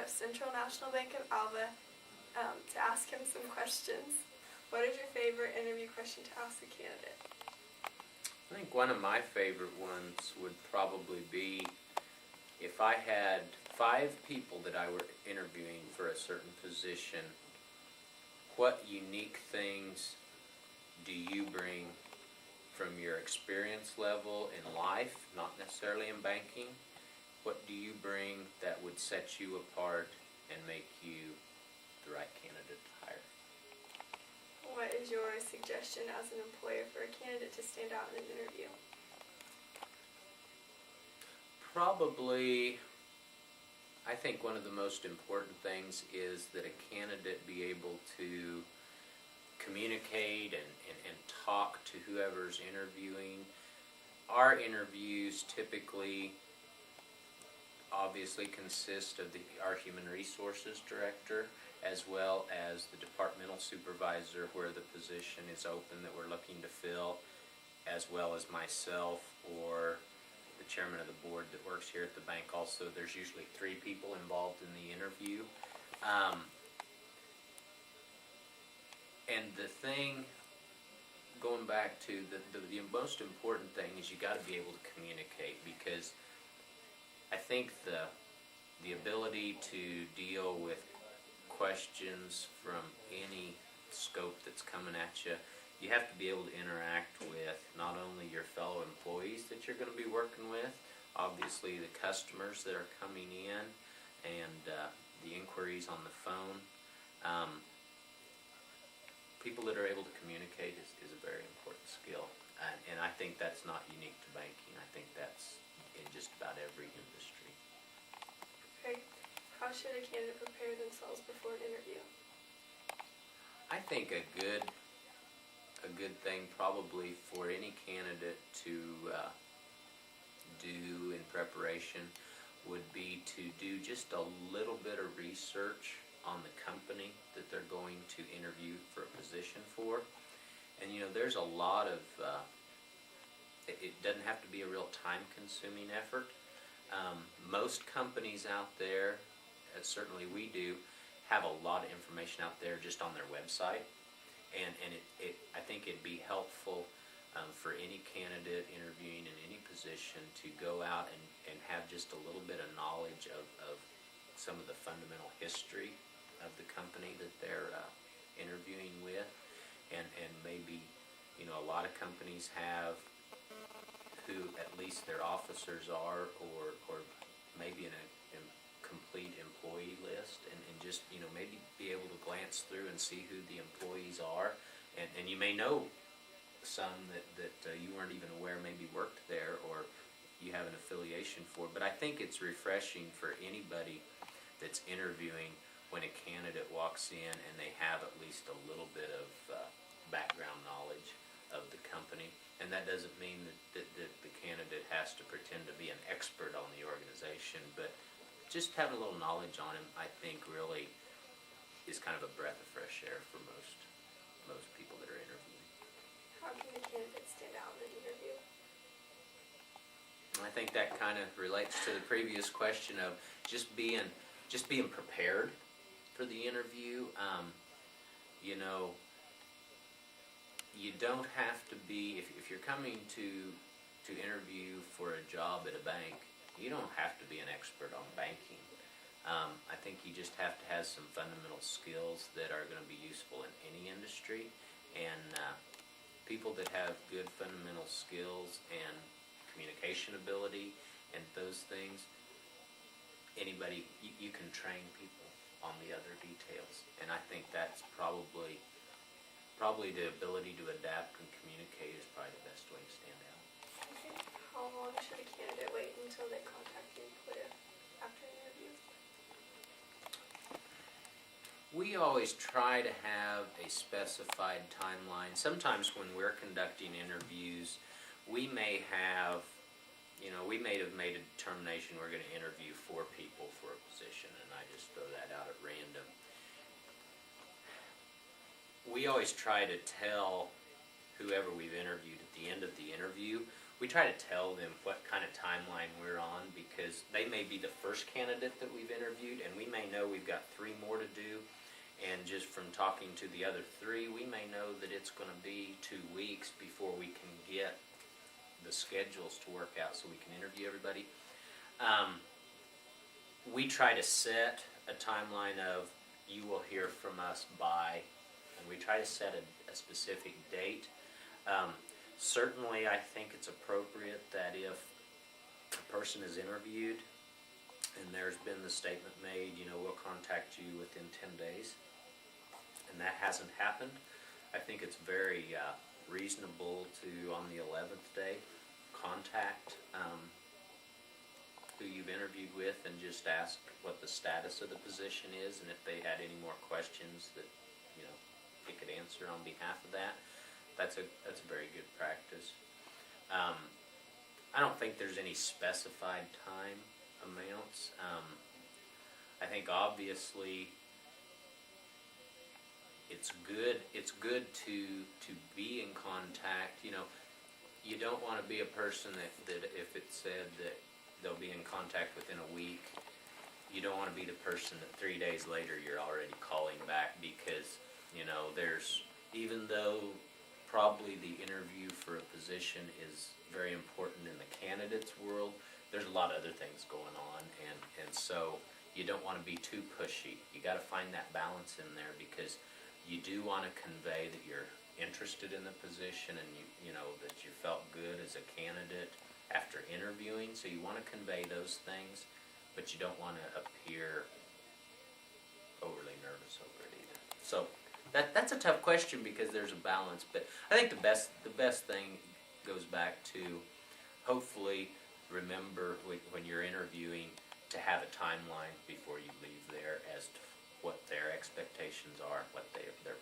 of Central National Bank of Alva to ask him some questions. What is your favorite interview question to ask a candidate? I think one of my favorite ones would probably be if I had 5 people that I were interviewing for a certain position, what unique things do you bring from your experience level in life, not necessarily in banking? What do you bring that would set you apart and make you the right candidate to hire? What is your suggestion as an employer for a candidate to stand out in an interview? Probably, I think one of the most important things is that a candidate be able to communicate and talk to whoever's interviewing. Our interviews typically obviously consist of our human resources director as well as the departmental supervisor where the position is open that we're looking to fill, as well as myself or the chairman of the board that works here at the bank. Also, there's usually 3 people involved in the interview. And the thing, going back to the most important thing is you got to be able to communicate, because I think the ability to deal with questions from any scope that's coming at you, you have to be able to interact with not only your fellow employees that you're going to be working with, obviously the customers that are coming in, and the inquiries on the phone. People that are able to communicate is a very important skill, and I think that's not unique to banking. I think that's in just about every industry. Okay. How should a candidate prepare themselves before an interview? I think a good thing probably for any candidate to do in preparation would be to do just a little bit of research on the company that they're going to interview for a position for. And there's a lot of it doesn't have to be a real time-consuming effort. Most companies out there, certainly we do, have a lot of information out there just on their website, and I think it'd be helpful for any candidate interviewing in any position to go out and have just a little bit of knowledge of some of the fundamental history of the company that they're interviewing with, and maybe a lot of companies have who at least their officers are, or maybe in a complete employee list, and just maybe be able to glance through and see who the employees are, and you may know some that you weren't even aware maybe worked there or you have an affiliation for. But I think it's refreshing for anybody that's interviewing when a candidate walks in and they have at least a little bit of background knowledge of the company. And that doesn't mean that the candidate has to pretend to be an expert on the organization, but just having a little knowledge on him, I think, really is kind of a breath of fresh air for most people that are interviewing. How can a candidate stand out in an interview? I think that kind of relates to the previous question of just being prepared for the interview. You don't have to be, if you're coming to interview for a job at a bank, you don't have to be an expert on banking. I think you just have to have some fundamental skills that are going to be useful in any industry, and people that have good fundamental skills and communication ability and those things, anybody, you can train people on the other details, and I think that's probably the ability to adapt and communicate is probably the best way to stand out. Okay. How long should a candidate wait until they contact the employer after an interview? We always try to have a specified timeline. Sometimes when we're conducting interviews, we may have made a determination we're going to interview 4 people for a position, and I just throw that out at random. We always try to tell whoever we've interviewed at the end of the interview we try to tell them what kind of timeline we're on, because they may be the first candidate that we've interviewed, and we may know we've got 3 more to do. And just from talking to the other 3, we may know that it's going to be 2 weeks before we can get the schedules to work out so we can interview everybody. We try to set a timeline of, you will hear from us by, and we try to set a specific date. Certainly I think it's appropriate that if a person is interviewed and there's been the statement made, we'll contact you within 10 days, and that hasn't happened, I think it's very reasonable to, on the 11th day, contact who you've interviewed with and just ask what the status of the position is, and if they had any more questions that they could answer on behalf of that. That's a very good practice. I don't think there's any specified time amounts. I think obviously it's good to be in contact. You don't want to be a person that if it said that they'll be in contact within a week, you don't want to be the person that 3 days later you're already calling back, because there's, even though probably the interview for a position is very important in the candidate's world, there's a lot of other things going on, and so you don't want to be too pushy. You got to find that balance in there, because you do want to convey that you're interested in the position, and that you felt good as a candidate after interviewing. So you want to convey those things, but you don't want to appear overly nervous over it either. So that's a tough question, because there's a balance. But I think the best thing goes back to, hopefully remember when you're interviewing to have a timeline before you leave there as to what their expectations are, what their